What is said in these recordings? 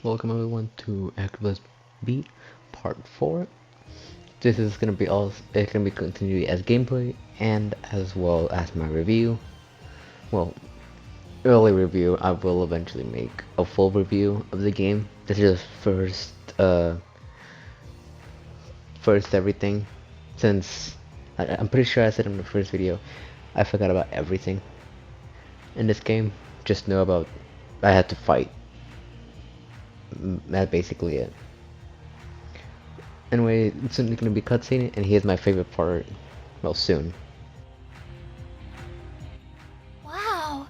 Welcome everyone to Akiba's Beat Part 4. This is gonna be it's gonna be continued as gameplay and as well as my review. Well, early review. I will eventually make a full review of the game. This is first everything, since I'm pretty sure I said in the first video I forgot about everything in this game. Just know about I had to fight. That's basically it. Anyway, it's soon gonna be cutscene, and here's my favorite part. Well, soon. Wow,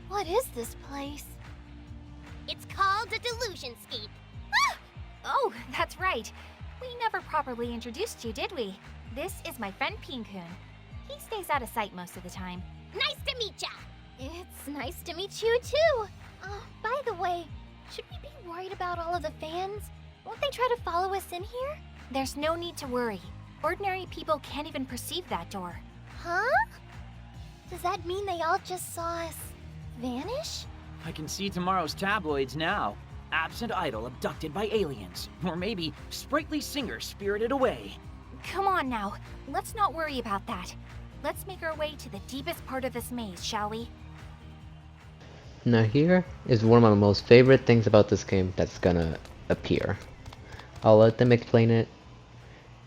what is this place? It's called a delusion scape. Ah! Oh, that's right. We never properly introduced you, did we? This is my friend Pink-kun. He stays out of sight most of the time. Nice to meet ya! It's nice to meet you, too. By the way, should we be worried about all of the fans? Won't they try to follow us in here? There's no need to worry. Ordinary people can't even perceive that door. Huh? Does that mean they all just saw us vanish? I can see tomorrow's tabloids now. Absent idol abducted by aliens. Or maybe sprightly singer spirited away. Come on now, let's not worry about that. Let's make our way to the deepest part of this maze, shall we? Now here is one of my most favorite things about this game that's gonna appear. I'll let them explain it,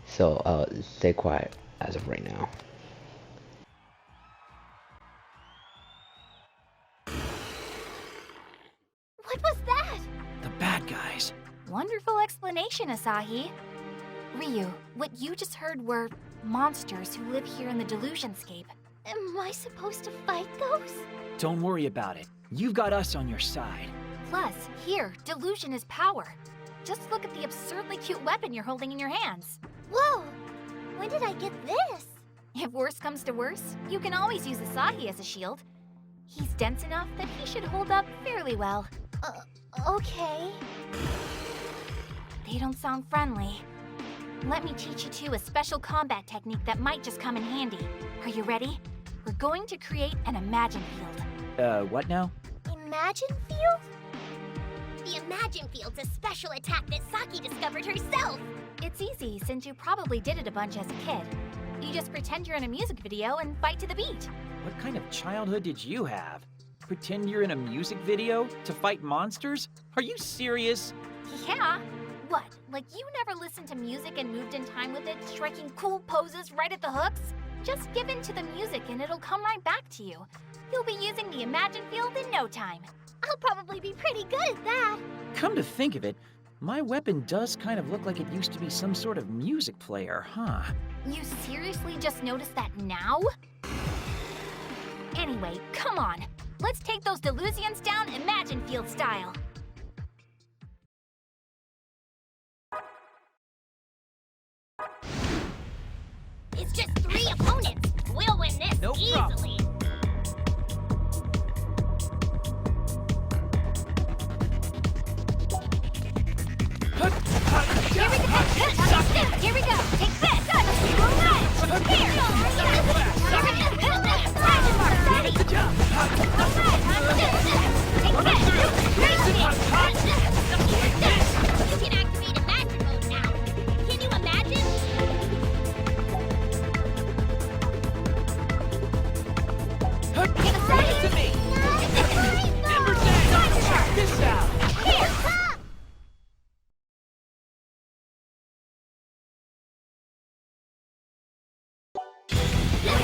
so I'll stay quiet as of right now. What was that? The bad guys. Wonderful explanation, Asahi. Ryu, what you just heard were monsters who live here in the Delusionscape. Am I supposed to fight those? Don't worry about it. You've got us on your side. Plus, here, delusion is power. Just look at the absurdly cute weapon you're holding in your hands. Whoa! When did I get this? If worse comes to worse, you can always use Asahi as a shield. He's dense enough that he should hold up fairly well. Okay. They don't sound friendly. Let me teach you two a special combat technique that might just come in handy. Are you ready? We're going to create an Imagine Field. What now? Imagine Field? The Imagine Field's a special attack that Saki discovered herself. It's easy, since you probably did it a bunch as a kid. You just pretend you're in a music video and fight to the beat. What kind of childhood did you have? Pretend you're in a music video to fight monsters? Are you serious? Yeah. What, like you never listened to music and moved in time with it, striking cool poses right at the hooks? Just give in to the music and it'll come right back to you. You'll be using the Imagine Field in no time. I'll probably be pretty good at that. Come to think of it, my weapon does kind of look like it used to be some sort of music player, huh? You seriously just noticed that now? Anyway, come on. Let's take those delusions down Imagine Field style. It's just 3 opponents. We'll win this No problem. easily. Here we go. Take this. All right. Here. Good job. You can activate Imagine mode now. Can you imagine? Bring it to me. Timber Dang, check this out. This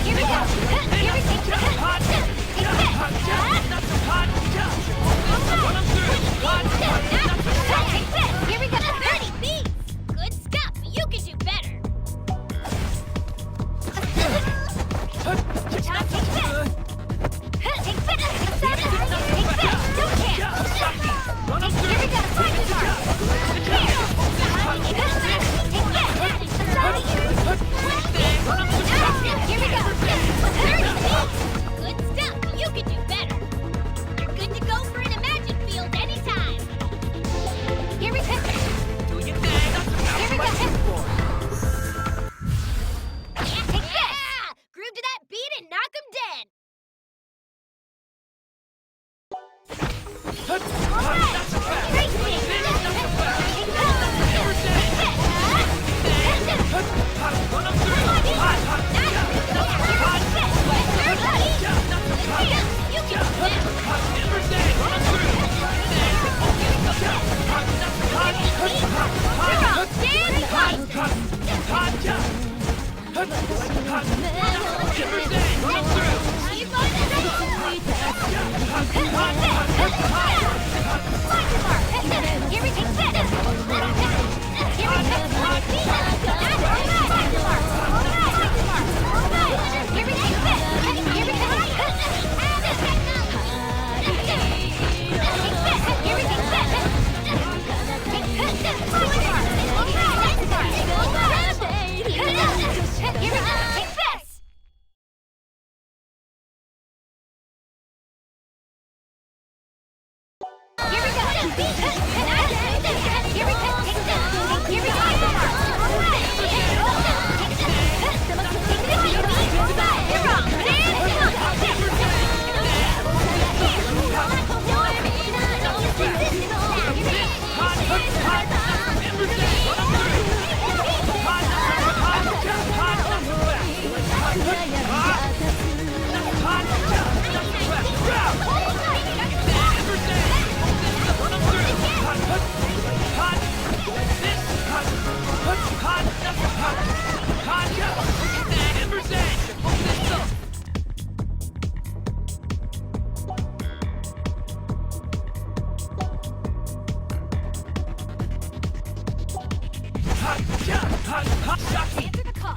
Answer the call.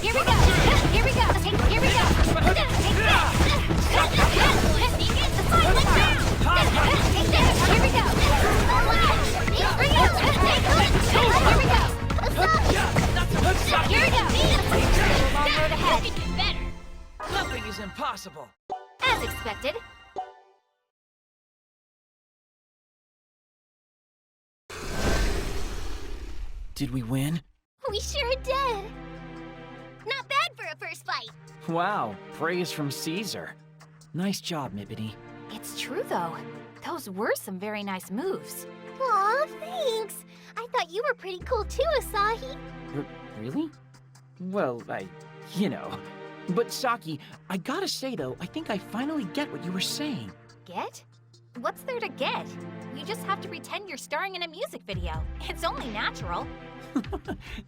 Here we go. Here we go. Here we go. Take this. The silent round. Take this. Here we go. Bring it. Here we go. Here we go. Long road ahead. Better. Nothing is impossible. As expected. Did we win? We sure did. Not bad for a first fight. Wow, praise from Caesar. Nice job, Mippity. It's true, though. Those were some very nice moves. Aw, thanks. I thought you were pretty cool too, Asahi. Really? Well, you know. But Saki, I gotta say though, I think I finally get what you were saying. Get? What's there to get? You just have to pretend you're starring in a music video. It's only natural.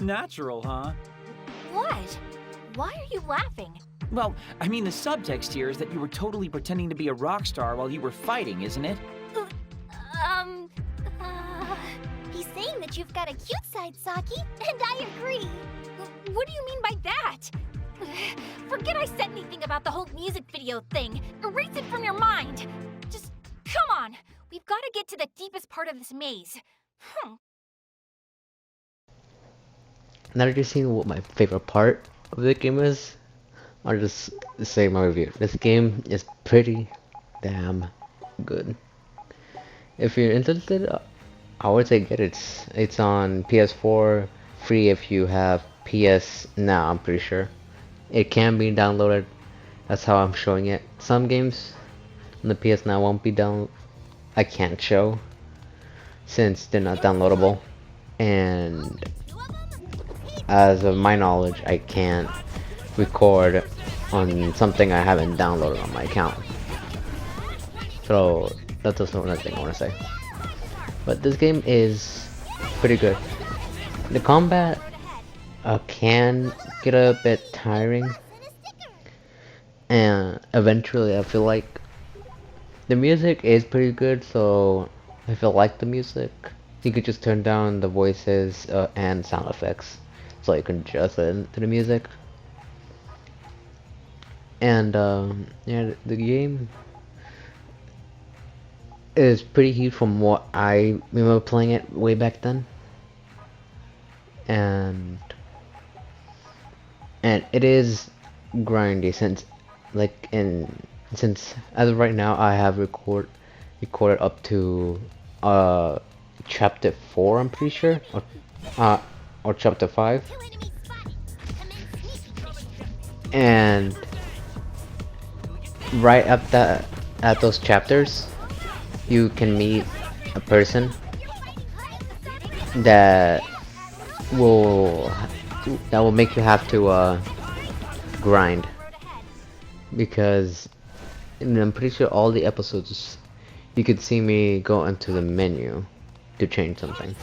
Natural, huh? What? Why are you laughing? Well, I mean the subtext here is that you were totally pretending to be a rock star while you were fighting, isn't it? He's saying that you've got a cute side, Saki, and I agree. What do you mean by that? Forget I said anything about the whole music video thing. Erase it from your mind. Just, come on. We've got to get to the deepest part of this maze. Now that you've seen what my favorite part of the game is, I'll just say my review. This game is pretty damn good. If you're interested, I would say get it. It's on PS4, free if you have PS Now, I'm pretty sure. It can be downloaded. That's how I'm showing it. Some games on the PS Now won't be down. I can't show since they're not downloadable. And as of my knowledge, I can't record on something I haven't downloaded on my account. So that's also another thing I want to say. But this game is pretty good. The combat can get a bit tiring, and eventually I feel like the music is pretty good. So if you like the music, you could just turn down the voices and sound effects so you can adjust it to the music. And yeah, the game is pretty huge from what I remember playing it way back then, and it is grindy since since as of right now I have recorded up to chapter 4, I'm pretty sure, or chapter 5, and right at those chapters you can meet a person that will make you have to grind, because I'm pretty sure all the episodes you could see me go into the menu to change something,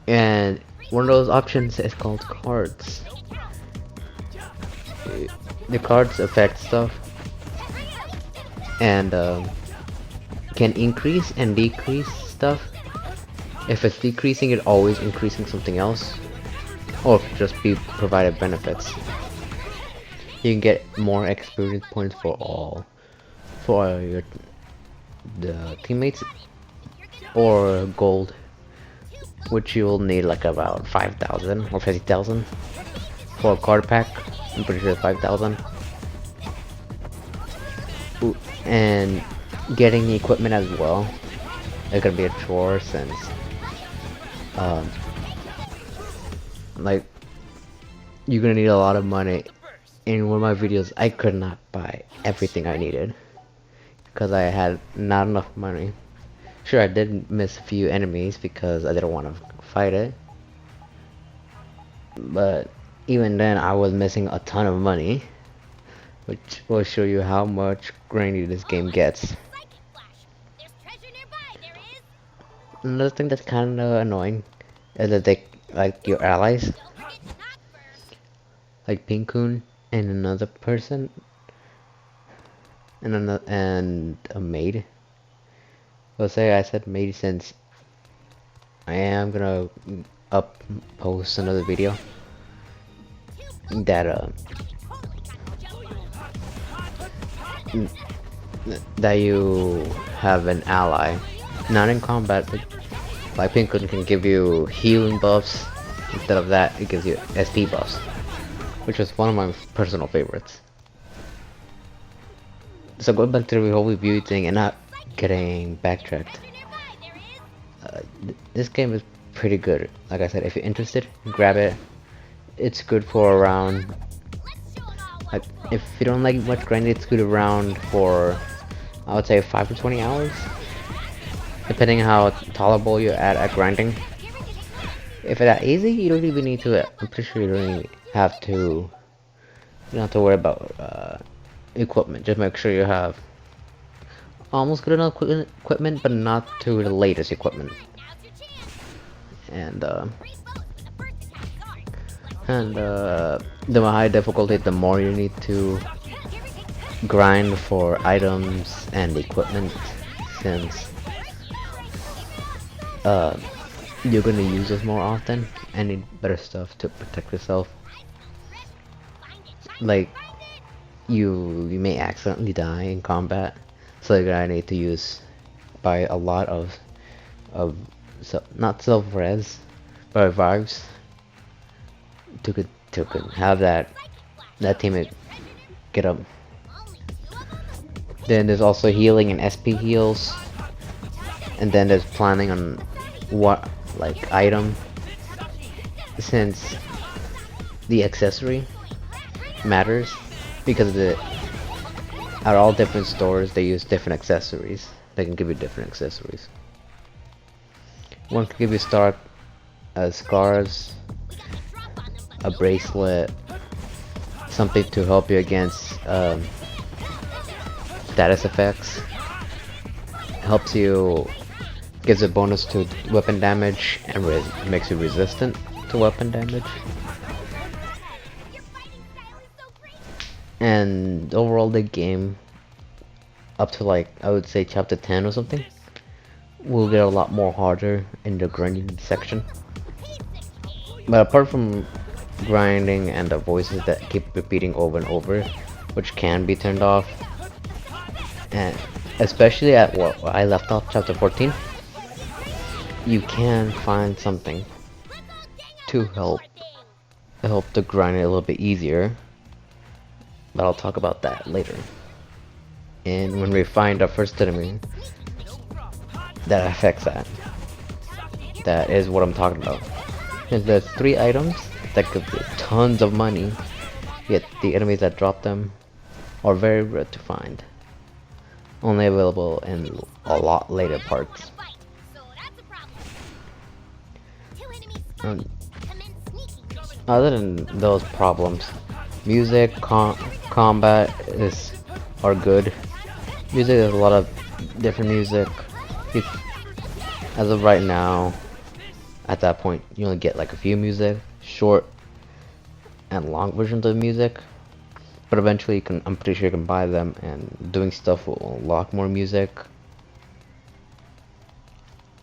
and one of those options is called cards. The cards affect stuff and can increase and decrease stuff. If it's decreasing, it always increasing something else, or just be provided benefits. You can get more experience points for the teammates, or gold, which you will need like about 5,000 or 50,000 for a card pack. I'm pretty sure it's 5,000. And getting the equipment as well, it's gonna be a chore since like you're gonna need a lot of money. In one of my videos I could not buy everything I needed because I had not enough money. Sure, I did miss a few enemies because I didn't want to fight it, but even then I was missing a ton of money, which will show you how much grindy this game gets. Another thing that's kind of annoying is that they, like your allies, like Pinkun and another person, and a maid. Well, say I said maid since I am gonna post another video that that you have an ally, not in combat, but like Pinkun can give you healing buffs. Instead of that, it gives you SP buffs, which was one of my personal favorites. So going back to the whole review thing and not getting backtracked, this game is pretty good. Like I said, if you're interested, grab it. It's good for around, like, if you don't like much grinding, it's good around for, I would say, 5 to 20 hours, depending how tolerable you're at grinding. If it's that easy, you don't even need to. I'm pretty sure you don't even have to. You don't have to worry about equipment. Just make sure you have almost good enough equipment, but not to the latest equipment. And the higher difficulty, the more you need to grind for items and equipment, since you're gonna use this more often and need better stuff to protect yourself. Like you may accidentally die in combat, so you're gonna need to buy a lot of not self-res, but revives to have that teammate get up. Then there's also healing and SP heals, and then there's planning on what item, since the accessory matters, because at all different stores they use different accessories. They can give you different accessories. One can give you scars, a bracelet, something to help you against status effects, helps you, gives a bonus to weapon damage, and makes you resistant to weapon damage. And overall, the game, up to I would say chapter 10 or something, will get a lot more harder in the grinding section. But apart from grinding and the voices that keep repeating over and over, which can be turned off, and especially at what I left off, chapter 14, you can find something to help the grind a little bit easier, but I'll talk about that later. And when we find our first enemy that affects that is what I'm talking about. And there's 3 items that could be tons of money, yet the enemies that drop them are very rare to find, only available in a lot later parts. Other than those problems, music, combat are good. Music, there's a lot of different music. As of right now, at that point, you only get a few music, short and long versions of music. But eventually, I'm pretty sure you can buy them, and doing stuff will unlock more music.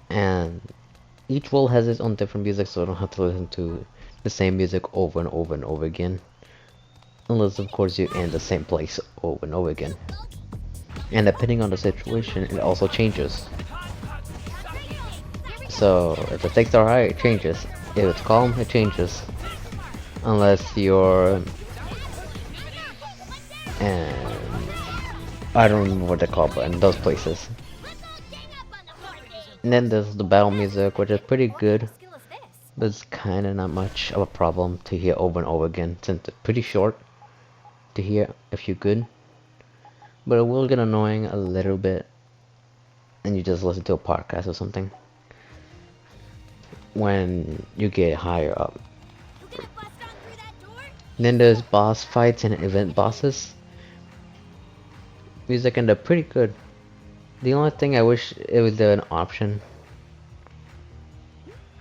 And each world has its own different music, so I don't have to listen to the same music over and over and over again. Unless, of course, you're in the same place over and over again. And depending on the situation, it also changes. So, if the stakes are high, it changes. If it's calm, it changes. Unless you're... and I don't remember what they're called, but in those places. And then there's the battle music, which is pretty good, but it's kinda not much of a problem to hear over and over again, since it's pretty short to hear if you're good. But it will get annoying a little bit, and you just listen to a podcast or something when you get higher up. Then there's boss fights and event bosses music, and they're pretty good. The only thing I wish it was an option,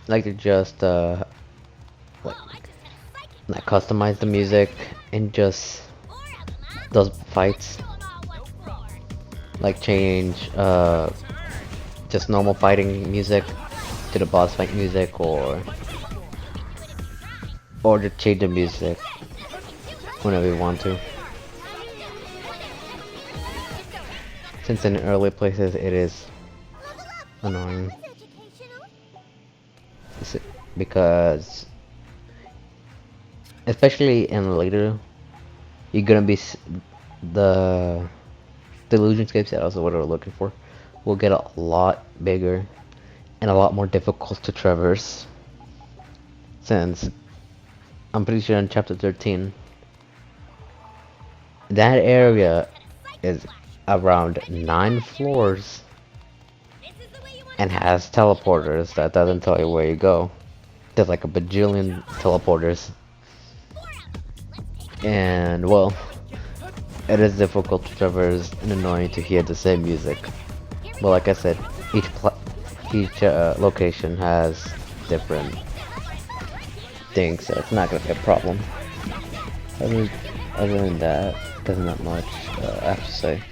to just customize the music and just those fights, change just normal fighting music to the boss fight music, or just change the music whenever you want to. Since in early places it is annoying, because especially in later, you're gonna be the delusionscapes, that also what we're looking for, will get a lot bigger and a lot more difficult to traverse, since I'm pretty sure in chapter 13 that area is around 9 floors and has teleporters that doesn't tell you where you go. There's like a bajillion teleporters, and well, it is difficult to traverse and annoying to hear the same music. But like I said, each location has different things, so it's not gonna be a problem. Other than that, there's not much I have to say.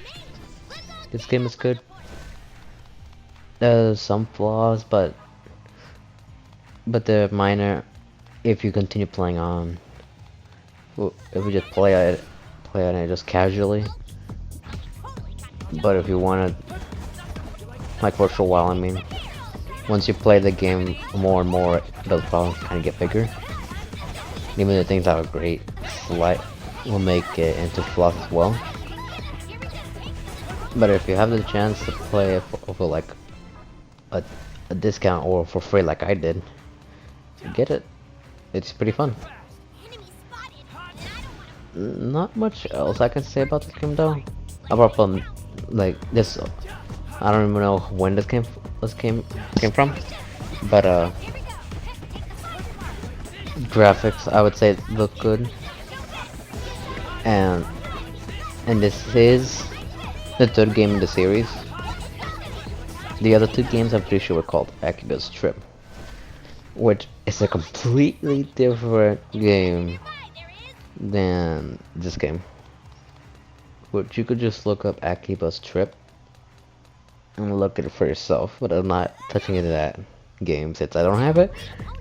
This game is good. There's some flaws, but they're minor if you continue playing on. If you just play it just casually. But if you want to, like for a while, I mean, once you play the game more and more, those problems kind of get bigger. Even the things that are great, will make it into flaws as well. But if you have the chance to play it for like a discount or for free like I did, get it. It's pretty fun. Not much else I can say about this game though, apart from like this. I don't even know when this came from, but graphics I would say look good, and this is the third game in the series. The other 2 games I'm pretty sure were called Akiba's Trip, which is a completely different game than this game. Which you could just look up Akiba's Trip and look at it for yourself, but I'm not touching into that game since I don't have it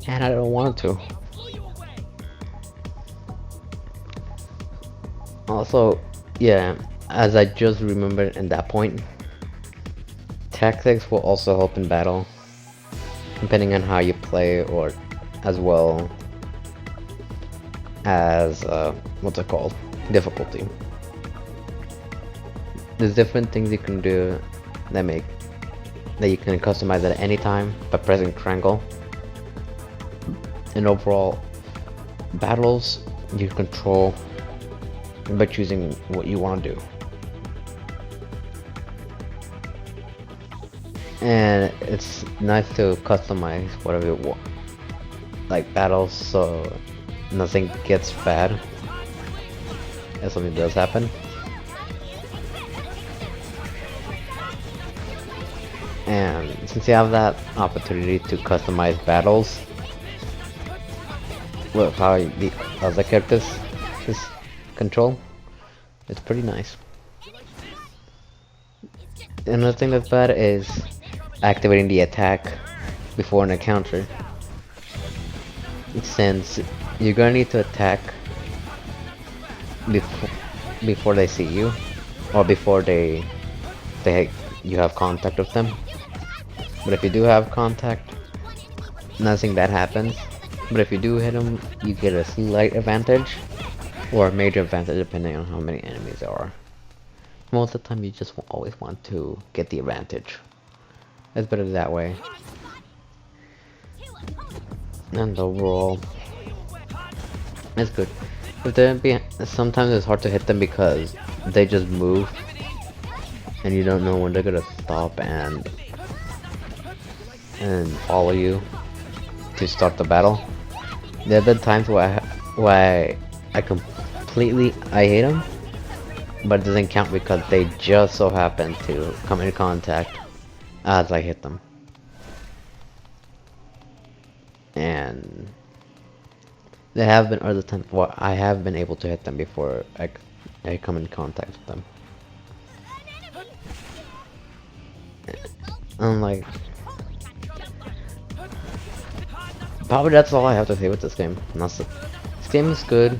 and I don't want to. Also, yeah, as I just remembered in that point, tactics will also help in battle, depending on how you play, or as well as what's it called, difficulty. There's different things you can do that you can customize at any time by pressing triangle. And overall, battles you control by choosing what you want to do. And it's nice to customize whatever you want, like battles, so nothing gets bad if something does happen. And since you have that opportunity to customize battles with how the other characters just control, it's pretty nice. Another thing that's bad is activating the attack before an encounter, since you're gonna need to attack before they see you, or before you have contact with them. But if you do have contact, nothing bad happens. But if you do hit them, you get a slight advantage or a major advantage depending on how many enemies there are. Most of the time you just always want to get the advantage. It's better that way. And overall, it's good. Sometimes it's hard to hit them because they just move and you don't know when they're gonna stop and follow you to start the battle. There have been times where I completely hate them, but it doesn't count because they just so happen to come in contact as I hit them. And there have been other times where I have been able to hit them before I come in contact with them. Unlike Probably that's all I have to say with this game. This game is good,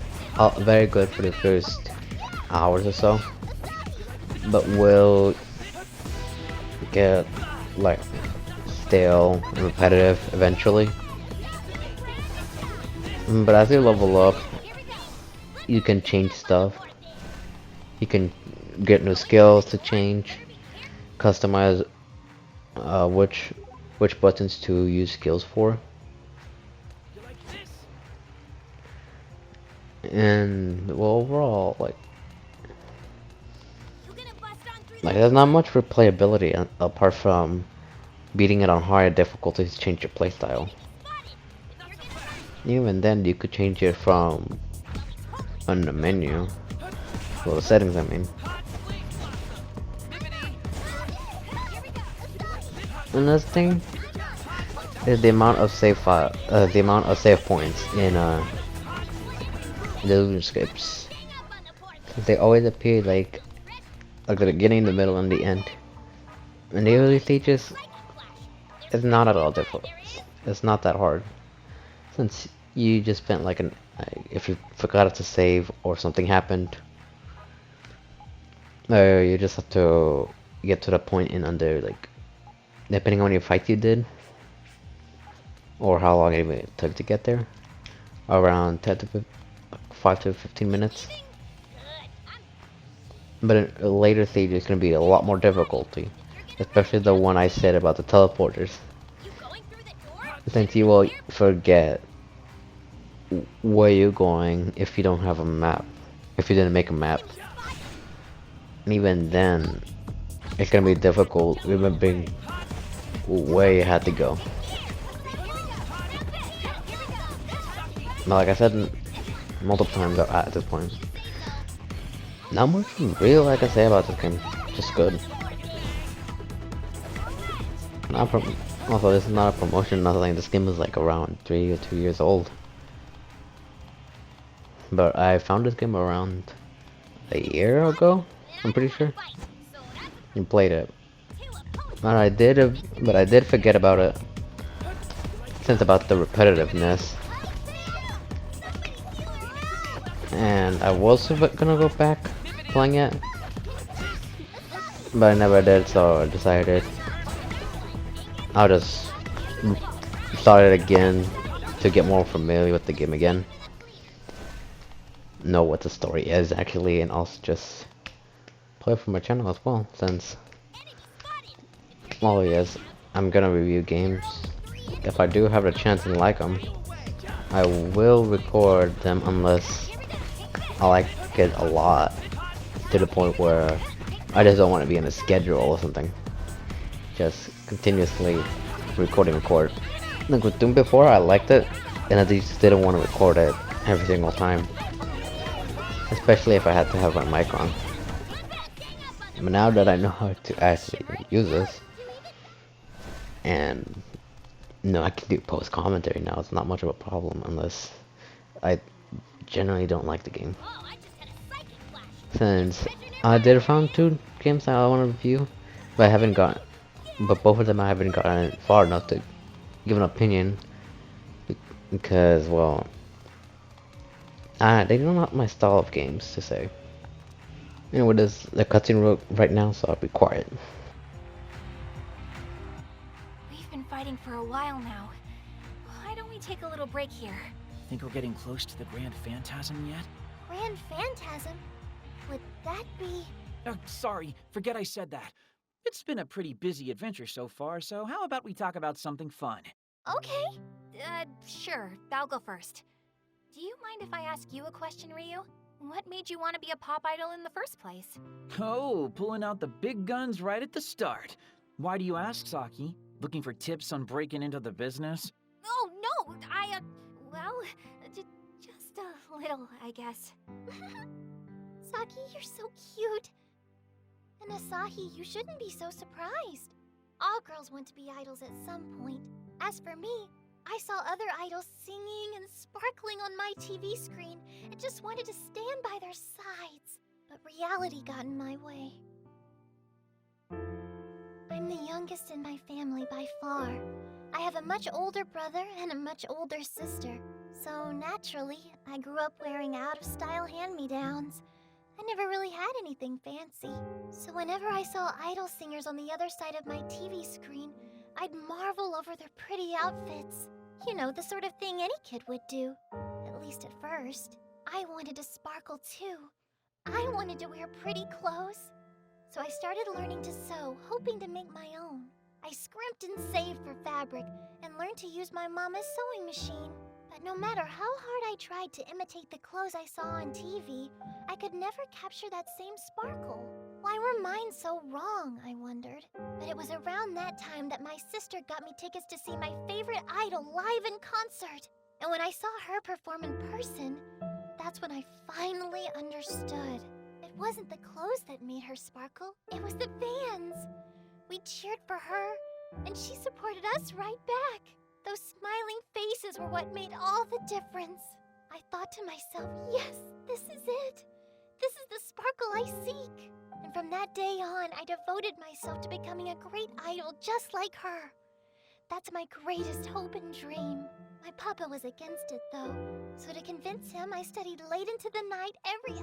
very good for the first hours or so, but will get like stale and repetitive eventually. But as you level up, you can change stuff. You can get new skills to change, customize which buttons to use skills for. And well, overall, like there's not much replayability apart from beating it on higher difficulties to change your playstyle. Even then, you could change it from on the menu. Well, the settings, I mean. Another thing is the amount of save points in the loot scripts. They always appear like at the beginning, the middle, and the end. In the early stages, it's not at all difficult. It's not that hard, since you just spent like if you forgot to save or something happened, you just have to get to the point in under, like, depending on how many fights you did or how long it took to get there, around 5 to 15 minutes. But in a later stage, it's going to be a lot more difficulty, especially the one I said about the teleporters, since you will forget where you're going if you don't have a map, if you didn't make a map. And even then, it's gonna be difficult remembering where you had to go. Now, like I said multiple times at this point, not much real I can say about this game. Just good. Also, this is not a promotion, nothing. This game is like around 3 or 2 years old. But I found this game around a year ago, I'm pretty sure. And played it. But I did forget about it, since about the repetitiveness. And I was gonna go back playing it, but I never did, so I decided I'll just start it again to get more familiar with the game again, know what the story is actually, and also just play for my channel as well, since, well, yes, I'm gonna review games. If I do have a chance and like them, I will record them, unless I like it a lot to the point where I just don't want to be in a schedule or something. Just continuously record. Like with Doom before, I liked it, and I just didn't want to record it every single time, especially if I had to have my mic on. But now that I know how to actually use this, and I can do post commentary now, it's not much of a problem, unless I generally don't like the game. Since I did found 2 games that I want to review, but both of them I haven't gotten far enough to give an opinion, because, well, they're not my style of games to say. Anyway, there's the cutscene right now, so I'll be quiet. We've been fighting for a while now. Why don't we take a little break here? Think we're getting close to the Grand Phantasm yet? Grand Phantasm? Would that be... Oh, sorry, forget I said that. It's been a pretty busy adventure so far, so how about we talk about something fun? Okay. Sure. I'll go first. Do you mind if I ask you a question, Ryu? What made you want to be a pop idol in the first place? Oh, pulling out the big guns right at the start. Why do you ask, Saki? Looking for tips on breaking into the business? Oh, no! Well, just a little, I guess. Saki, you're so cute. And Asahi, you shouldn't be so surprised. All girls want to be idols at some point. As for me, I saw other idols singing and sparkling on my TV screen and just wanted to stand by their sides. But reality got in my way. I I'm the youngest in my family by far. I have a much older brother and a much older sister. So naturally, I grew up wearing out-of-style hand-me-downs. I never really had anything fancy. So whenever I saw idol singers on the other side of my TV screen, I'd marvel over their pretty outfits. You know, the sort of thing any kid would do. At least at first. I wanted to sparkle too. I wanted to wear pretty clothes. So I started learning to sew, hoping to make my own. I scrimped and saved for fabric, and learned to use my mama's sewing machine. But no matter how hard I tried to imitate the clothes I saw on TV, I could never capture that same sparkle. Why were mine so wrong, I wondered. But it was around that time that my sister got me tickets to see my favorite idol live in concert. And when I saw her perform in person, that's when I finally understood. It wasn't the clothes that made her sparkle, it was the fans. We cheered for her, and she supported us right back. Those smiling faces were what made all the difference. I thought to myself, yes, this is it. This is the sparkle I seek. And from that day on, I devoted myself to becoming a great idol just like her. That's my greatest hope and dream. My papa was against it, though. So to convince him, I studied late into the night every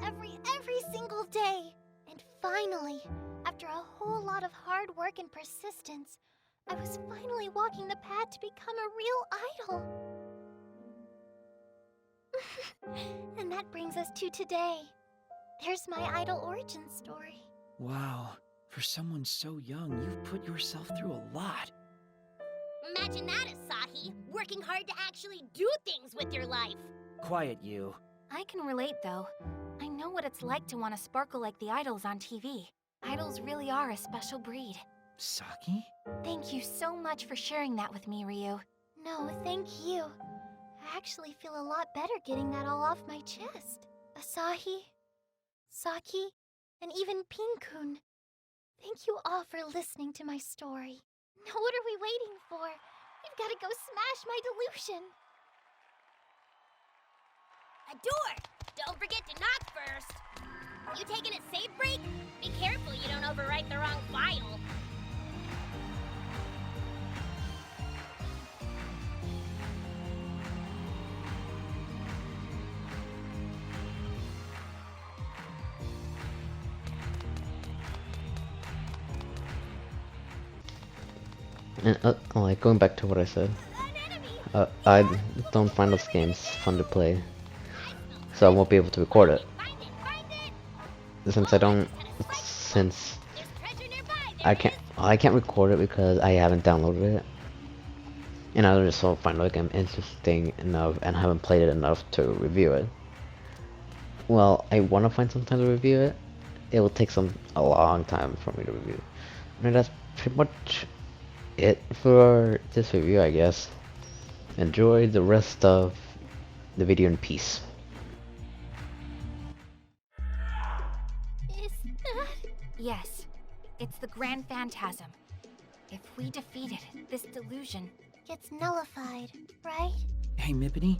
single day. And finally, after a whole lot of hard work and persistence, I was finally walking the path to become a real idol. And that brings us to today. There's my idol origin story. Wow, for someone so young, you've put yourself through a lot. Imagine that, Asahi, working hard to actually do things with your life. Quiet, you. I can relate, though. I know what it's like to want to sparkle like the idols on TV. Idols really are a special breed. Saki? Thank you so much for sharing that with me, Ryu. No, thank you. I actually feel a lot better getting that all off my chest. Asahi, Saki, and even Pin-kun. Thank you all for listening to my story. Now what are we waiting for? We've got to go smash my delusion. A door! Don't forget to knock first. You taking a safe break? Be careful you don't overwrite the wrong file. And like going back to what I said, I don't find those games fun to play, so I won't be able to record it. Since I can't record it because I haven't downloaded it, and I just don't find the game interesting enough and haven't played it enough to review it. Well, I want to find some time to review it. It will take a long time for me to review. And that's pretty much it for this review, I guess. Enjoy the rest of the video in peace. Is that... Yes, it's the Grand Phantasm. If we defeat it, this delusion gets nullified, right? Hey, Mippity.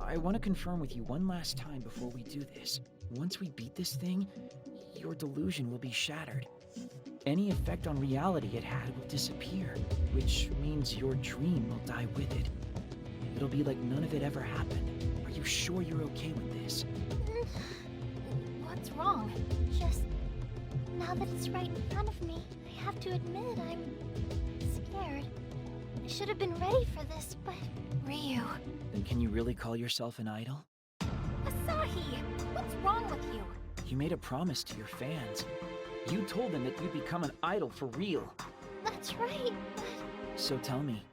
I want to confirm with you one last time before we do this. Once we beat this thing, your delusion will be shattered. Any effect on reality it had will disappear, which means your dream will die with it. It'll be like none of it ever happened. Are you sure you're okay with this? What's wrong? Just... now that it's right in front of me, I have to admit I'm... scared. I should have been ready for this, but... Ryu. Then can you really call yourself an idol? Asahi! What's wrong with you? You made a promise to your fans. You told them that you'd become an idol for real. That's right, but... So tell me,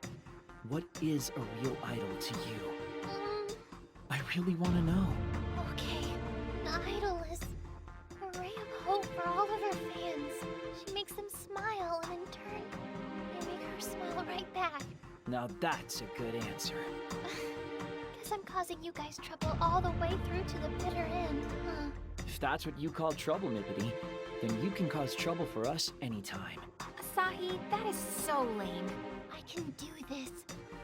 what is a real idol to you? I really want to know. Okay, the idol is a ray of hope for all of her fans. She makes them smile, and in turn, they make her smile right back. Now that's a good answer. Guess I'm causing you guys trouble all the way through to the bitter end, huh? If that's what you call trouble, Mippity, then you can cause trouble for us anytime. Asahi, that is so lame. I can do this.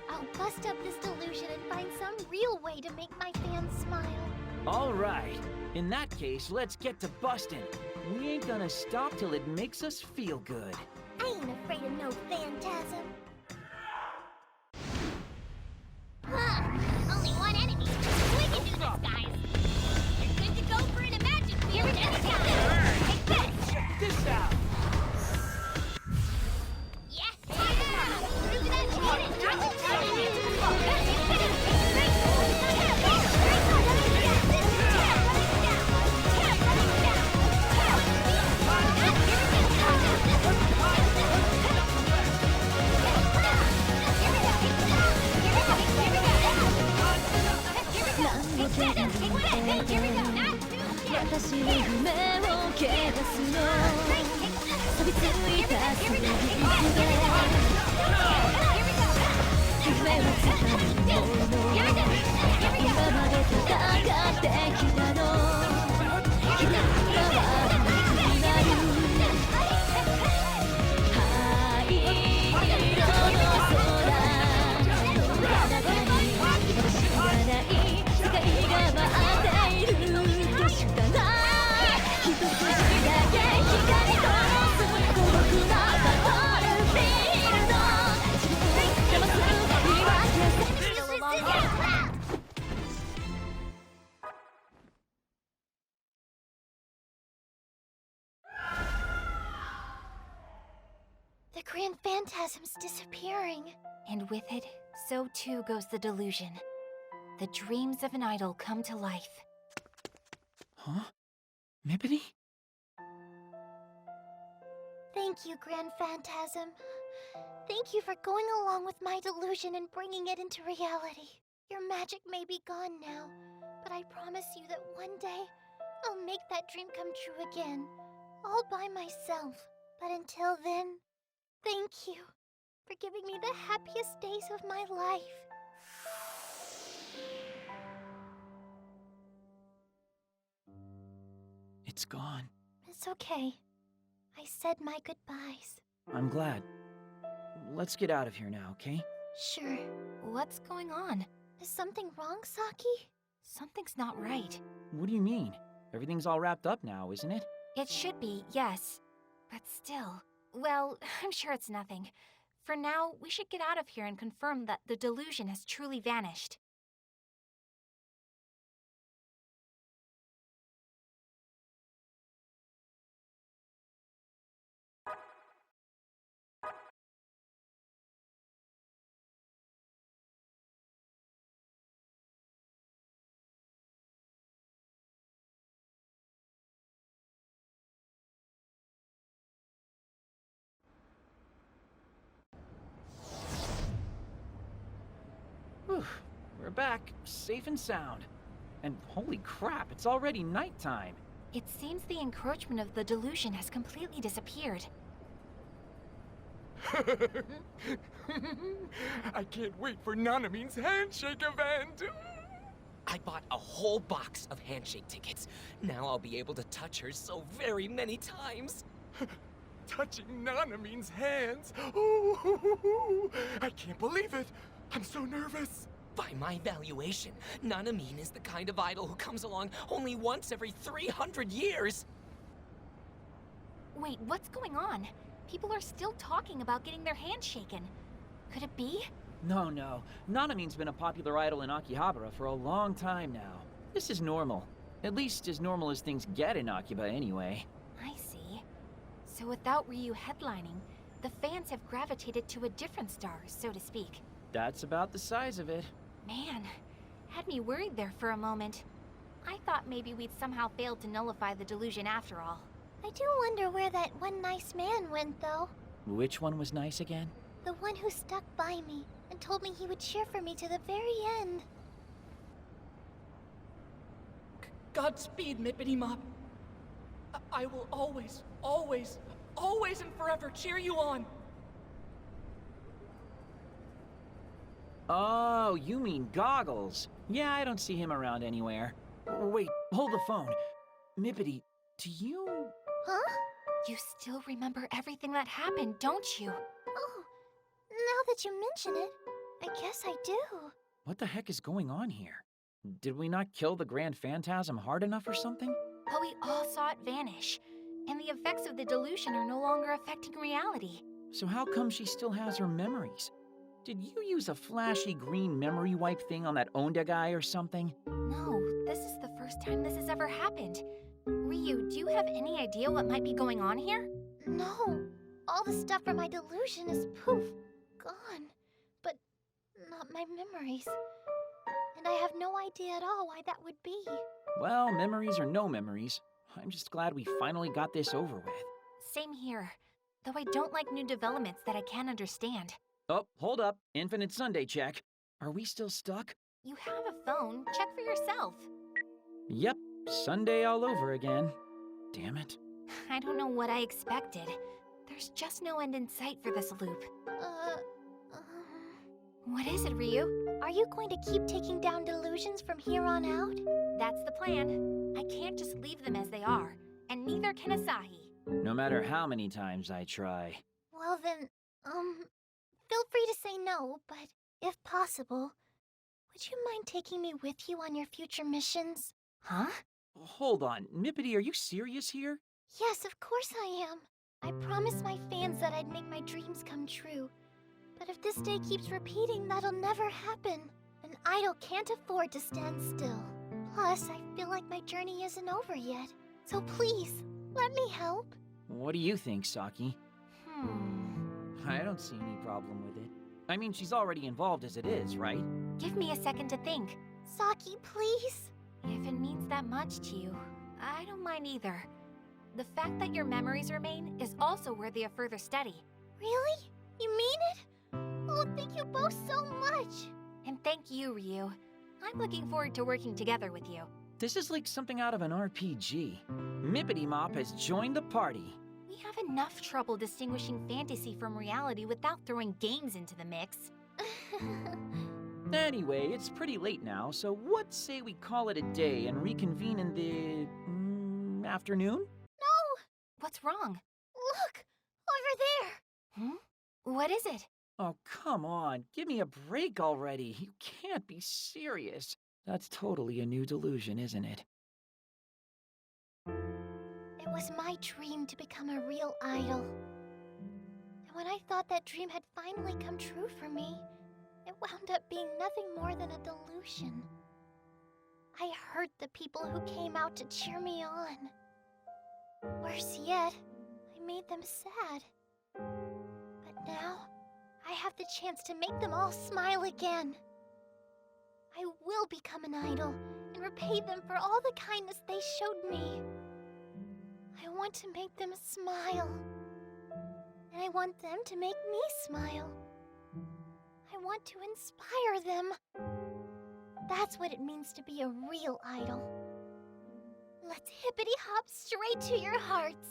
I'll bust up this delusion and find some real way to make my fans smile. All right. In that case, let's get to bustin'. We ain't gonna stop till it makes us feel good. I ain't afraid of no phantasm. Only one enemy. We can do this, guys. You're good to go for an Imagine Field anytime. Take this. Check this out! Yes! Through that Here we go! Not too 私の夢を汚すの錆びついたスリーで夢はつかむもの今まで戦ってきたの君が悪くなる灰色の空の彼方に知らない世界が待っているとしかない一筋だけ光とす孤独なバトルフィールド自分を邪魔する言い訳 The Grand Phantasm's disappearing. And with it, so too goes the delusion. The dreams of an idol come to life. Huh? Mippity? Thank you, Grand Phantasm. Thank you for going along with my delusion and bringing it into reality. Your magic may be gone now, but I promise you that one day, I'll make that dream come true again. All by myself. But until then, thank you for giving me the happiest days of my life. It's gone. It's okay. I said my goodbyes. I'm glad. Let's get out of here now, okay? Sure. What's going on? Is something wrong, Saki? Something's not right. What do you mean? Everything's all wrapped up now, isn't it? It should be, yes. But still, well, I'm sure it's nothing. For now, we should get out of here and confirm that the delusion has truly vanished. Whew. We're back, safe and sound. And holy crap, it's already nighttime. It seems the encroachment of the delusion has completely disappeared. I can't wait for Nanamin's handshake event! I bought a whole box of handshake tickets. Now I'll be able to touch her so very many times. Touching Nanamin's hands! Oh, I can't believe it! I'm so nervous! By my valuation, Nanamine is the kind of idol who comes along only once every 300 years. Wait, what's going on? People are still talking about getting their hands shaken. Could it be? No. Nanamine's been a popular idol in Akihabara for a long time now. This is normal. At least as normal as things get in Akiba anyway. I see. So without Ryu headlining, the fans have gravitated to a different star, so to speak. That's about the size of it. Man, had me worried there for a moment. I thought maybe we'd somehow failed to nullify the delusion after all. I do wonder where that one nice man went, though. Which one was nice again? The one who stuck by me and told me he would cheer for me to the very end. Godspeed, Mippity Mop. I will always, always, always and forever cheer you on. Oh, you mean Goggles. Yeah, I don't see him around anywhere. Wait, hold the phone. Mippity, do you... Huh? You still remember everything that happened, don't you? Oh, now that you mention it, I guess I do. What the heck is going on here? Did we not kill the Grand Phantasm hard enough or something? But we all saw it vanish, and the effects of the delusion are no longer affecting reality. So how come she still has her memories? Did you use a flashy green memory wipe thing on that Onda guy or something? No, this is the first time this has ever happened. Ryu, do you have any idea what might be going on here? No. All the stuff from my delusion is poof, gone. But not my memories. And I have no idea at all why that would be. Well, memories or no memories, I'm just glad we finally got this over with. Same here. Though I don't like new developments that I can't understand. Oh, hold up. Infinite Sunday check. Are we still stuck? You have a phone. Check for yourself. Yep, Sunday all over again. Damn it. I don't know what I expected. There's just no end in sight for this loop. What is it, Ryu? Are you going to keep taking down delusions from here on out? That's the plan. I can't just leave them as they are, and neither can Asahi. No matter how many times I try. Well then, feel free to say no, but if possible, would you mind taking me with you on your future missions? Huh? Hold on, Mippity, are you serious here? Yes, of course I am. I promised my fans that I'd make my dreams come true. But if this day keeps repeating, that'll never happen. An idol can't afford to stand still. Plus, I feel like my journey isn't over yet. So please, let me help. What do you think, Saki? I I don't see any problem with it. I mean, she's already involved as it is, right? Give me a second to think. Saki, please. If it means that much to you, I don't mind either. The fact that your memories remain is also worthy of further study. Really? You mean it? Oh, thank you both so much. And thank you, Ryu. I'm looking forward to working together with you. This is like something out of an RPG. Mippity Mop has joined the party. We have enough trouble distinguishing fantasy from reality without throwing games into the mix. Anyway, it's pretty late now, so what say we call it a day and reconvene in the... afternoon? No! What's wrong? Look! Over there! What is it? Oh, come on. Give me a break already. You can't be serious. That's totally a new delusion, isn't it? It was my dream to become a real idol. And when I thought that dream had finally come true for me, it wound up being nothing more than a delusion. I hurt the people who came out to cheer me on. Worse yet, I made them sad. But now, I have the chance to make them all smile again. I will become an idol and repay them for all the kindness they showed me. I want to make them smile. And I want them to make me smile. I want to inspire them. That's what it means to be a real idol. Let's hippity hop straight to your hearts.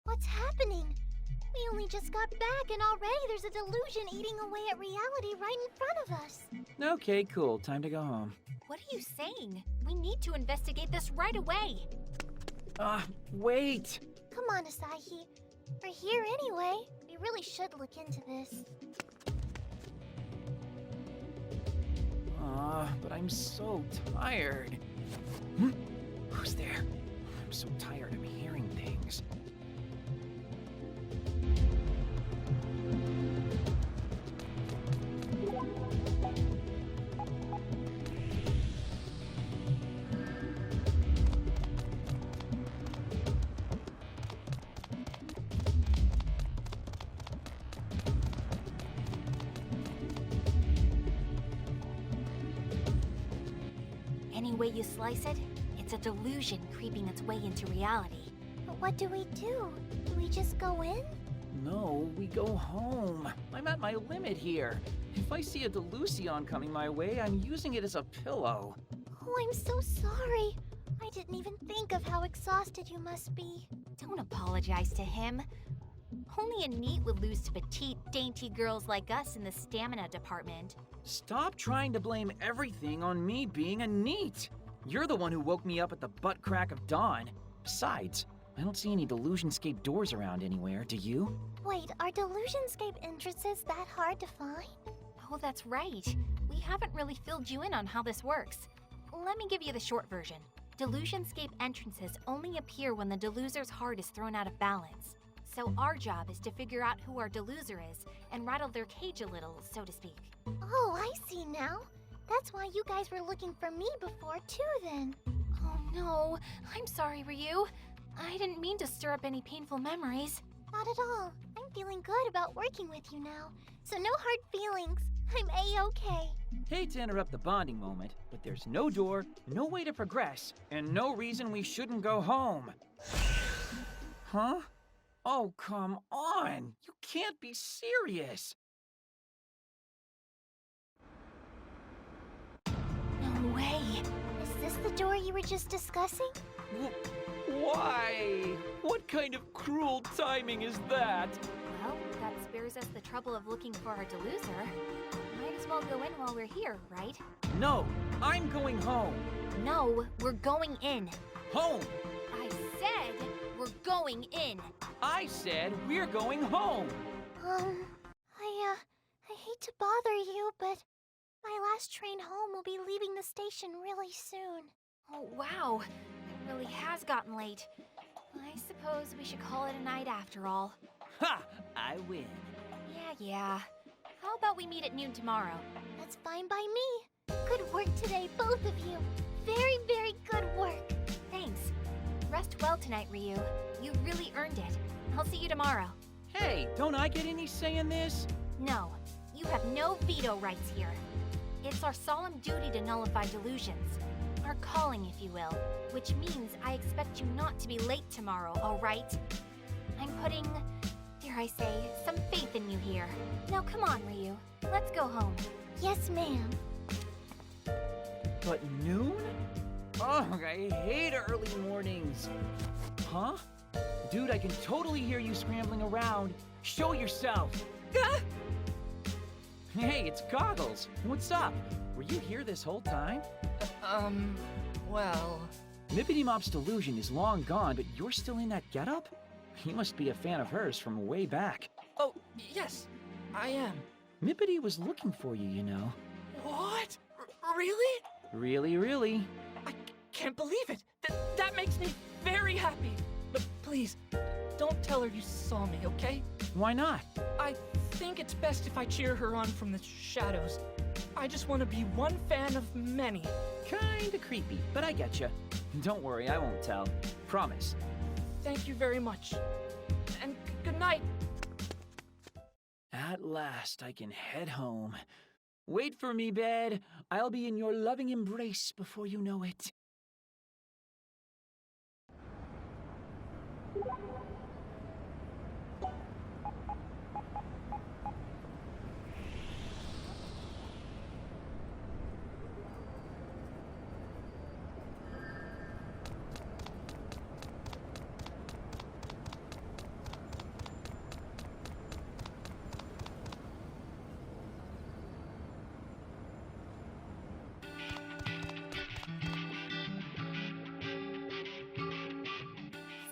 What's happening? We only just got back and already there's a delusion eating away at reality right in front of us. Okay, cool. Time to go home. What are you saying? We need to investigate this right away. Wait! Come on, Asahi. We're here anyway. We really should look into this. But I'm so tired. Who's there? I'm so tired of hearing things. Any way you slice it, it's a delusion creeping its way into reality. But what do we do? Do we just go in? No, we go home. I'm at my limit here. If I see a Delusion coming my way, I'm using it as a pillow. Oh, I'm so sorry. I didn't even think of how exhausted you must be. Don't apologize to him. Only a NEET would lose to petite, dainty girls like us in the stamina department. Stop trying to blame everything on me being a NEET. You're the one who woke me up at the butt crack of dawn. Besides, I don't see any Delusionscape doors around anywhere, do you? Wait, are Delusionscape entrances that hard to find? Oh, that's right. We haven't really filled you in on how this works. Let me give you the short version. Delusionscape entrances only appear when the Deluser's heart is thrown out of balance. So our job is to figure out who our Deluser is and rattle their cage a little, so to speak. Oh, I see now. That's why you guys were looking for me before too, then. Oh no, I'm sorry, Ryu. I didn't mean to stir up any painful memories. Not at all. I'm feeling good about working with you now. So no hard feelings. I'm A-okay. Hate to interrupt the bonding moment, but there's no door, no way to progress, and no reason we shouldn't go home. Huh? Oh, come on! You can't be serious! No way. Is this the door you were just discussing? Why? What kind of cruel timing is that? Well, that spares us the trouble of looking for our Deluser. Might as well go in while we're here, right? No, I'm going home. No, we're going in. Home! I said we're going in. I said we're going home. I hate to bother you, but my last train home will be leaving the station really soon. Oh, wow. It really has gotten late. I suppose we should call it a night after all. Ha! I win. Yeah. How about we meet at noon tomorrow? That's fine by me. Good work today, both of you. Very, very good work. Thanks. Rest well tonight, Ryu. You really earned it. I'll see you tomorrow. Hey, don't I get any say in this? No, you have no veto rights here. It's our solemn duty to nullify delusions. Our calling, if you will. Which means I expect you not to be late tomorrow, all right? I'm putting, dare I say, some faith in you here. Now come on, Ryu. Let's go home. Yes, ma'am. But noon? Ugh, I hate early mornings. Huh? Dude, I can totally hear you scrambling around. Show yourself. Hey, it's Goggles. What's up? Were you here this whole time? Well... Mippity Mop's delusion is long gone, but you're still in that getup? You must be a fan of hers from way back. Oh, yes, I am. Mippity was looking for you, you know. What? Really? Really, really. I can't believe it. That makes me very happy. But please, don't tell her you saw me, okay? Why not? I think it's best if I cheer her on from the shadows. I just want to be one fan of many. Kinda creepy, but I getcha. Don't worry, I won't tell. Promise. Thank you very much. And good night. At last, I can head home. Wait for me, bed. I'll be in your loving embrace before you know it.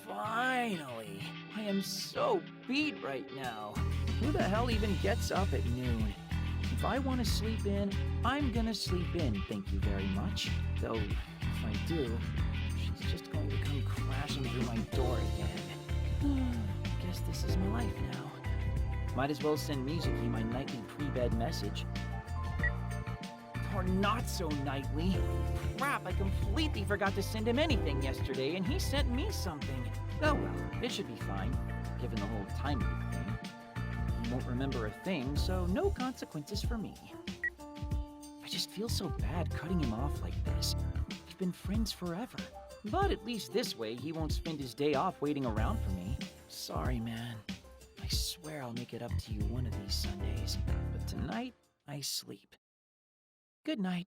Finally! I am so beat right now. Who the hell even gets up at noon? If I want to sleep in, I'm gonna sleep in, thank you very much. Though, if I do, she's just going to come crashing through my door again. Guess this is my life now. Might as well send Mizuki my nightly pre-bed message. Or not so nightly. Crap, I completely forgot to send him anything yesterday, and he sent me something. Oh well, it should be fine, given the whole time loop thing. He won't remember a thing, so no consequences for me. I just feel so bad cutting him off like this. We've been friends forever. But at least this way, he won't spend his day off waiting around for me. Sorry, man. I swear I'll make it up to you one of these Sundays. But tonight, I sleep. Good night.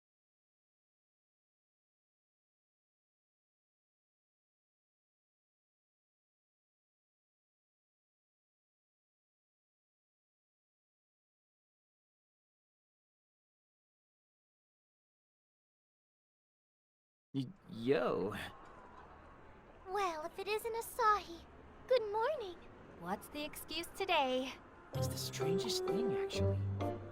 Yo. Well, if it isn't Asahi, good morning. What's the excuse today? It's the strangest thing, actually.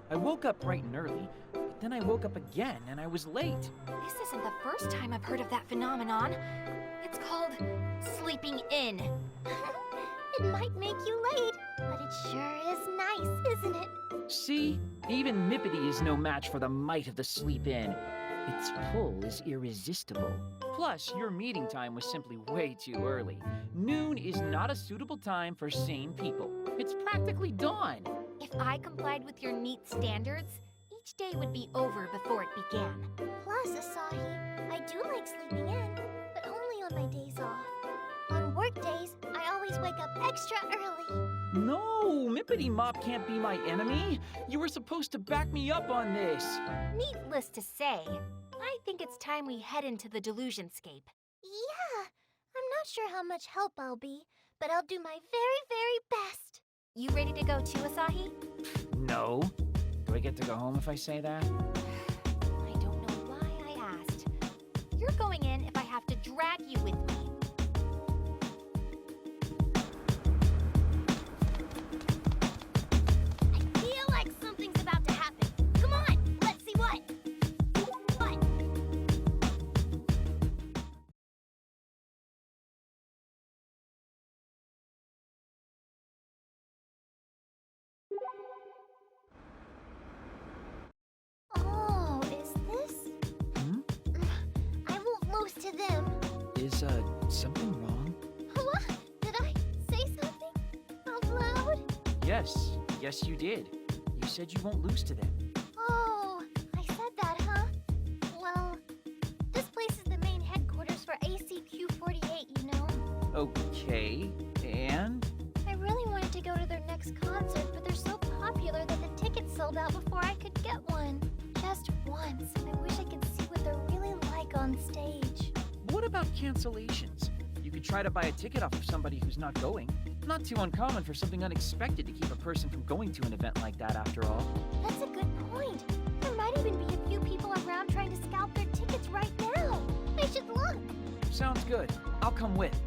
I woke up bright and early, but then I woke up again and I was late. This isn't the first time I've heard of that phenomenon. It's called sleeping in. It might make you late, but it sure is nice, isn't it? See? Even Mippity is no match for the might of the sleep-in. Its pull is irresistible. Plus, your meeting time was simply way too early. Noon is not a suitable time for sane people. It's practically dawn. If I complied with your neat standards, each day would be over before it began. Plus, Asahi, I do like sleeping in, but only on my days off. On work days, I always wake up extra early. No, Mippity Mop can't be my enemy. You were supposed to back me up on this. Needless to say, I think it's time we head into the Delusionscape. Yeah, I'm not sure how much help I'll be, but I'll do my very, very best. You ready to go too, Asahi? No. Do I get to go home if I say that? I don't know why I asked. You're going in if I have to drag you with me. I feel like something's about to happen. Come on, let's see what. What? Oh, is this? Hmm? I won't lose to them. Is, something wrong? What? Did I say something out loud? Yes. Yes, you did. You said you won't lose to them. Oh, I said that, huh? Well, this place is the main headquarters for ACQ-48, you know? Okay. And? I really wanted to go to their next concert, but they're so popular that the tickets sold out before I could get one. Just once. I wish I could see what they're really like on stage. What about cancellations? You could try to buy a ticket off of somebody who's not going. Not too uncommon for something unexpected to keep a person from going to an event like that, after all. That's a good point. There might even be a few people around trying to scalp their tickets right now. I should look. Sounds good. I'll come with.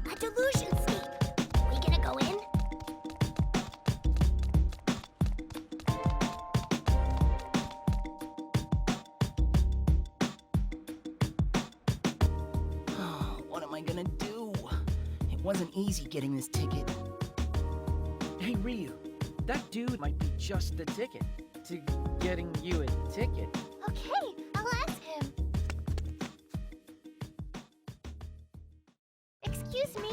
A Delusionscape. We gonna go in? What am I gonna do? It wasn't easy getting this ticket. Hey, Ryu. That dude might be just the ticket to getting you a ticket. Okay, I'll ask him. Excuse me.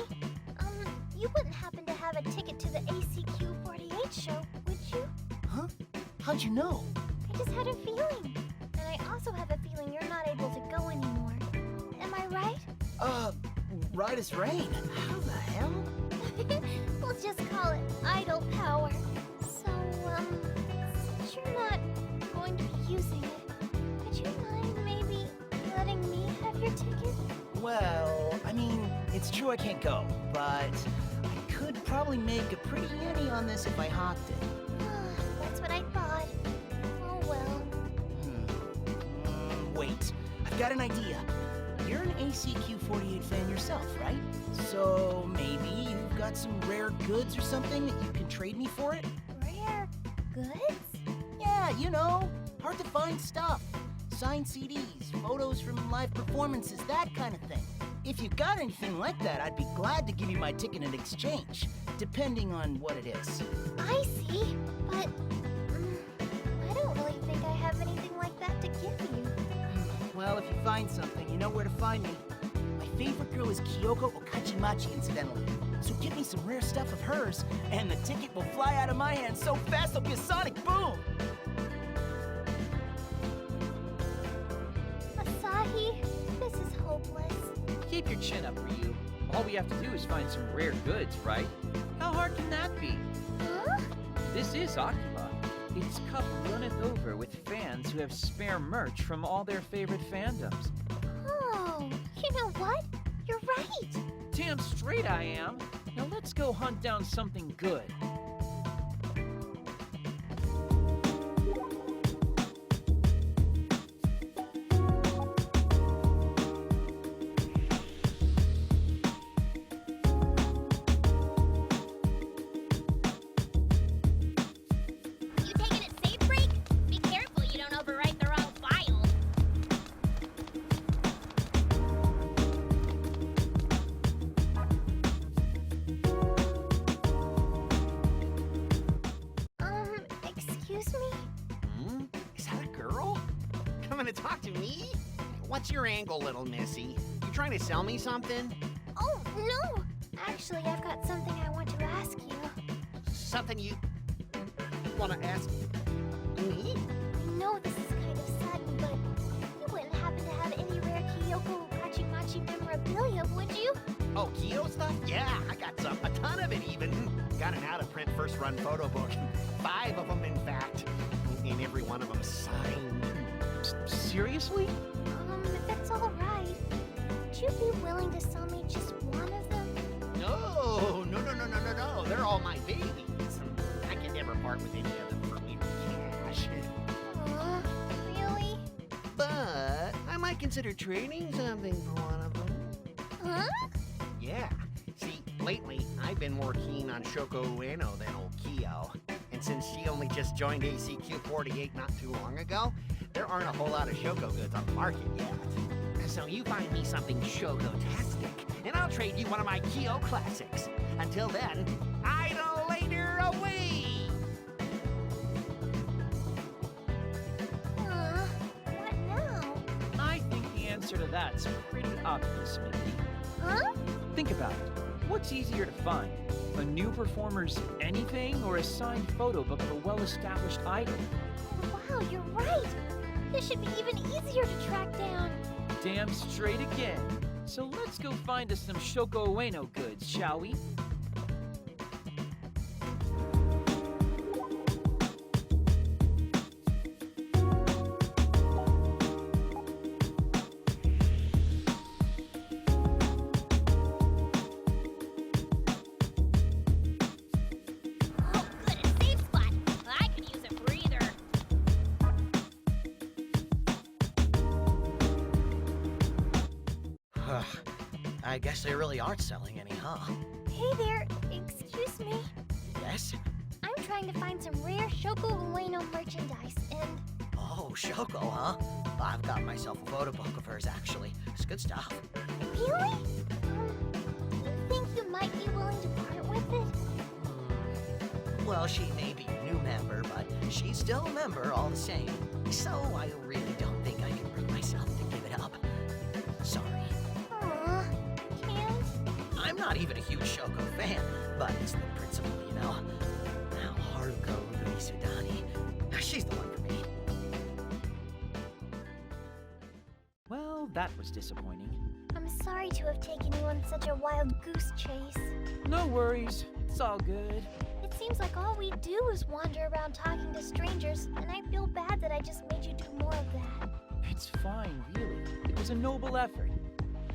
You wouldn't happen to have a ticket to the ACQ-48 show, would you? Huh? How'd you know? I just had a feeling. And I also have a feeling you're not able to go anymore. Am I right? Right as rain. How the hell? We'll just call it idle power. So, since you're not going to be using it, would you mind maybe letting me have your ticket? Well, I mean, it's true I can't go, but I could probably make a pretty ante on this if I hawked it. That's what I thought. Oh well. Wait, I've got an idea. You're an ACQ-48 fan yourself, right? So maybe you've got some rare goods or something that you can trade me for it? Rare goods? Yeah, you know, hard to find stuff. Signed CDs, photos from live performances, that kind of thing. If you've got anything like that, I'd be glad to give you my ticket in exchange, depending on what it is. I see, but I don't really think I have anything like that to give you. Well, if you find something, you know where to find me. My favorite girl is Kyoko Okachimachi, incidentally. So give me some rare stuff of hers, and the ticket will fly out of my hand so fast it'll be a sonic boom! Asahi, this is hopeless. Keep your chin up, Ryu. All we have to do is find some rare goods, right? How hard can that be? Huh? This is Akiba. Its cup runneth over with fans who have spare merch from all their favorite fandoms. Oh, you know what? You're right. Damn straight I am. Now let's go hunt down something good. You taking it safe, Break? Be careful you don't overwrite the wrong file. Excuse me? Hmm? Is that a girl? Coming to talk to me? What's your angle, little missy? You trying to sell me something? Oh, no! Actually, I've got something I want to ask you. Something you want to ask me? I know this is kind of sudden, but you wouldn't happen to have any rare Kyoko Ukachimachi memorabilia, would you? Oh, Kyo stuff? Yeah, I got some. A ton of it, even. Got an out-of-print first-run photo book. 5 of them, in fact. And every one of them signed. Seriously? If that's all right, would you be willing to sell me just one of them? No. They're all my babies. I can never part with any of them for mere cash. Really? But I might consider trading something for one of them. Huh? Yeah. See, lately, I've been more keen on Shoko Ueno than old Kyo. And since she only just joined ACQ 48 not too long ago, there aren't a whole lot of Shoko goods on the market yet. So you find me something Shoko-tastic, and I'll trade you one of my Kyo classics. Until then, idle later away! What now? I think the answer to that's pretty obvious, Mindy. Huh? Think about it. What's easier to find? A new performer's anything or a signed photo book of a well-established idol? Wow, you're right! This should be even easier to track down. Damn straight again. So let's go find us some Shoko Ueno goods, shall we? Oh, good, a safe spot. I could use a breather. I guess they really aren't selling any, huh? Hey there, excuse me. Yes? I'm trying to find some rare Shoko Ueno merchandise, and Oh, Shoko, huh? I've got myself a photo book of hers, actually. It's good stuff. really? You think you might be willing to part with it? Well, she may be a new member, but she's still a member all the same. So I really don't think I can bring myself to give it up. Sorry. Aw, can't? I'm not even a huge Shoko fan, but it's the principle, you know. Now, Haruko Umisudani, she's the one for me. Well, that was disappointing. I'm sorry to have taken you on such a wild goose chase. No worries. It's all good. It seems like all we do is wander around talking to strangers, and I feel bad that I just made you do more of that. It's fine, really. It was a noble effort.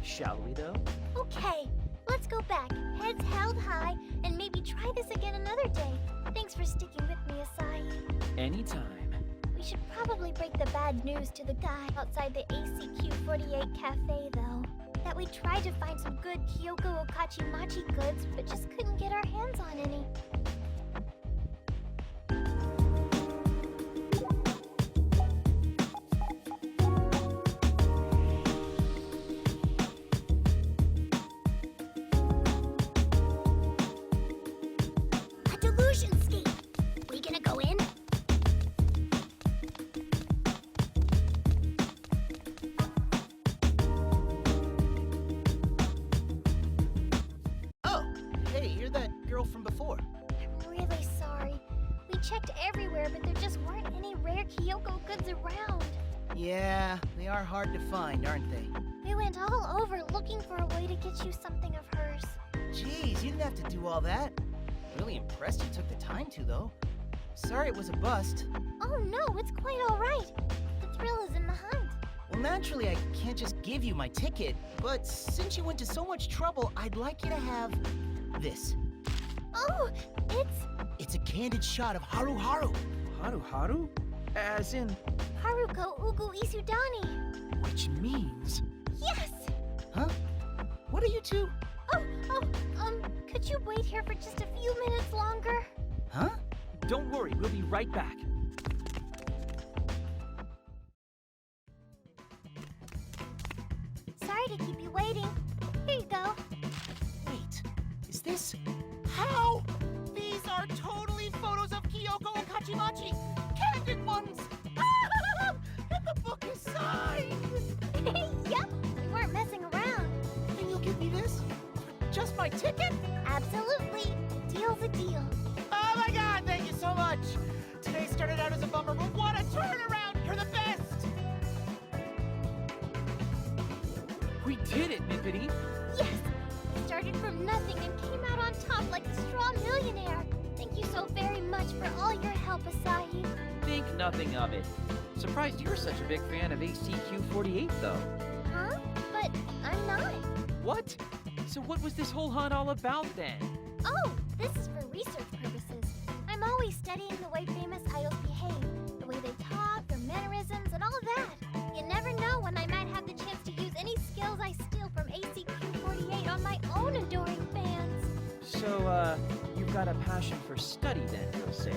Shall we, though? Okay, let's go back, heads held high, and maybe try this again another day. Thanks for sticking with me, Asahi. Anytime. We should probably break the bad news to the guy outside the ACQ 48 cafe, though. That we tried to find some good Kyoko Okachimachi goods, but just couldn't get our hands on any. A delusion scape. We gonna go in? Oh, hey, you're that girl from before. I'm really sorry. We checked everywhere, but there just weren't any rare Kyoko goods around. Yeah, they are hard to find, aren't they? We went all over looking for a way to get you something of hers. Jeez, you didn't have to do all that. Really impressed you took the time to, though. Sorry it was a bust. Oh no, it's quite alright. The thrill is in the hunt. Well, naturally, I can't just give you my ticket, but since you went to so much trouble, I'd like you to have this. Oh, It's a candid shot of Haru Haru, Haru? As in, Haruko Ugu Isudani. which means... Yes! huh? What are you two? Could you wait here for just a few minutes longer? Huh? Don't worry, we'll be right back. Sorry to keep you waiting. Here you go. Wait, is this... How? These are totally photos of Kyoko and Kachimachi! Candid ones! And the book is signed! Yep, we weren't messing around. And you'll give me this? Just my ticket? Absolutely. Deal's a deal. Oh my god, thank you so much! Today started out as a bummer, but what a turnaround! You're the best! We did it, Mippity! Yes! Started from nothing and came out on top like a straw millionaire. Thank you so very much for all your help, Asahi. Think nothing of it. Surprised you're such a big fan of ACQ-48, though. Huh? But I'm not. What? So what was this whole hunt all about, then? Oh, this is for research purposes. I'm always studying the way famous idols behave, the way they talk, their mannerisms, and all that. You never know when I might have the chance to use any skills I steal from ACQ-48 on my own adoring fans. So, you've got a passion for study, then, you'll say.